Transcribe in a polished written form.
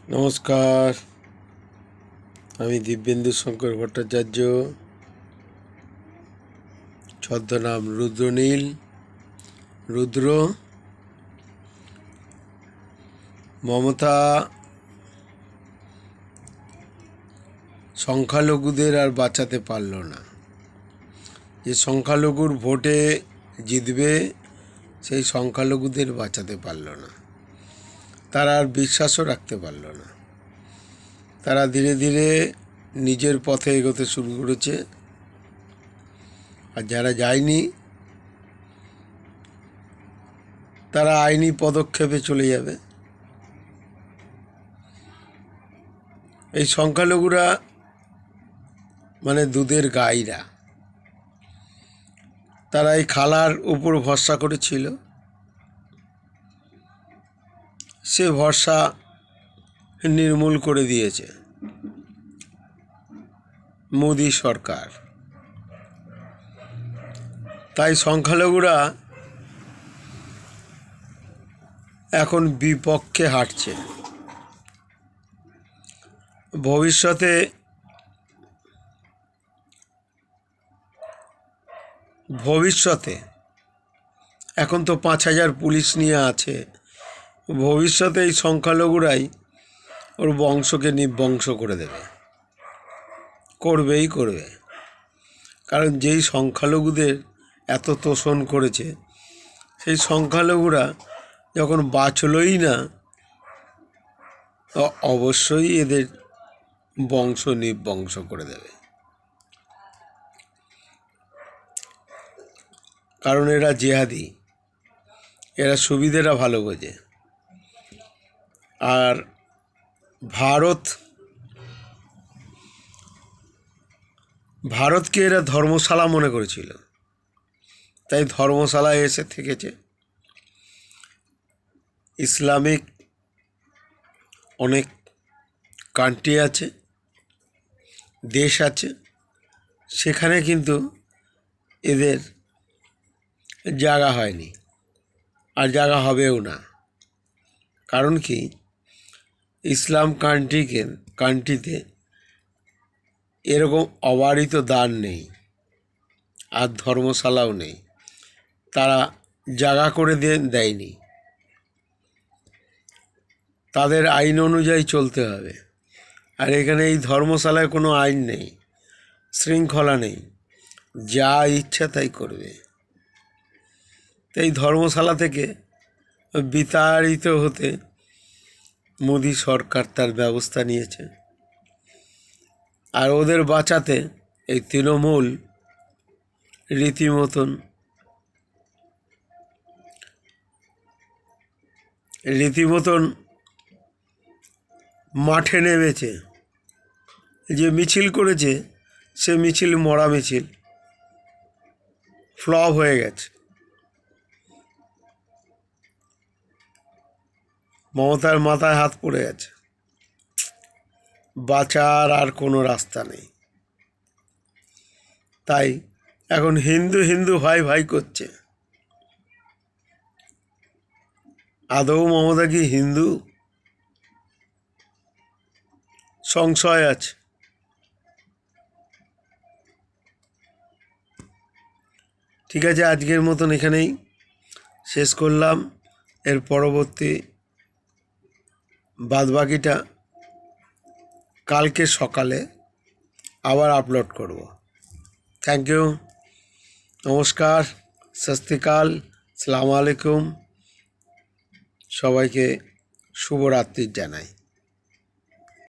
নমস্কার, আমি দিব্যেন্দু শঙ্কর ভট্টাচার্য, ছদ্মনাম রুদ্রনীল। রুদ্র। মমতা সংখ্যালঘুদের আর বাঁচাতে পারল না। যে সংখ্যালঘুর ভোটে জিতবে সেই সংখ্যালঘুদের বাঁচাতে পারল না। তারা আর বিশ্বাসও রাখতে পারল না। তারা ধীরে ধীরে নিজের পথে এগোতে শুরু করেছে। আর যারা যায়নি তারা আইনি পদক্ষেপে চলে যাবে। এই সংখ্যালঘুরা মানে দুধের গাইরা, তারা এই খালার উপর ভরসা করেছিল। সে ভরসা নির্মূল করে দিয়েছে মোদি সরকার। তাই সংখ্যালঘুরা এখন বিপক্ষে হাঁটছে। ভবিষ্যতে এখন তো 5,000 পুলিশ নিয়ে আছে। ভবিষ্যতে এই সংখ্যালঘুরাই ওর বংশকে নির্বংশ করে দেবে, করবে। কারণ যেই সংখ্যালঘুদের এত তোষণ করেছে, সেই সংখ্যালঘুরা যখন বাঁচলই না, অবশ্যই এদের বংশ নির্বংশ করে দেবে। কারণ এরা জেহাদি, এরা সুবিধেরা ভালো বোঝে। আর ভারতকে এরা ধর্মশালা মনে করেছিল, তাই ধর্মশালায় এসে থেকেছে। ইসলামিক অনেক কান্ট্রি আছে, দেশ আছে, সেখানে কিন্তু এদের জায়গা হয়নি, আর জায়গা হবেও না। কারণ কি, ইসলাম কান্ট্রিতে এরকম অবারিত দান নেই, আর ধর্মশালাও নেই। তারা জায়গা করে দেয়নি। তাদের আইন অনুযায়ী চলতে হবে। আর এখানে এই ধর্মশালায় কোনো আইন নেই, শৃঙ্খলা নেই, যা ইচ্ছা তাই করবে। তাই ধর্মশালা থেকে বিতাড়িত হতে মোদি সরকার তার ব্যবস্থা নিয়েছে। আর ওদের বাঁচাতে এই তৃণমূল রীতিমতন মাঠে নেমেছে। যে মিছিল করেছে সে মিছিল মরা মিছিল, ফ্লপ হয়ে গেছে। মমতার মাথায় হাত পড়ে গেছে, বাঁচার আর কোনো রাস্তা নেই। তাই এখন হিন্দু হিন্দু ভাই ভাই করছে। আদৌ মমতা কি হিন্দু? সংশয় আছে। ঠিক আছে, আজকের মতন এখানেই শেষ করলাম। এর পরবর্তী বাদবাকিটা কালকে সকালে আবার আপলোড করব। থ্যাংক ইউ, নমস্কার, সত শ্রী আকাল, আসসালামু আলাইকুম। সবাইকে শুভরাত্রি জানাই।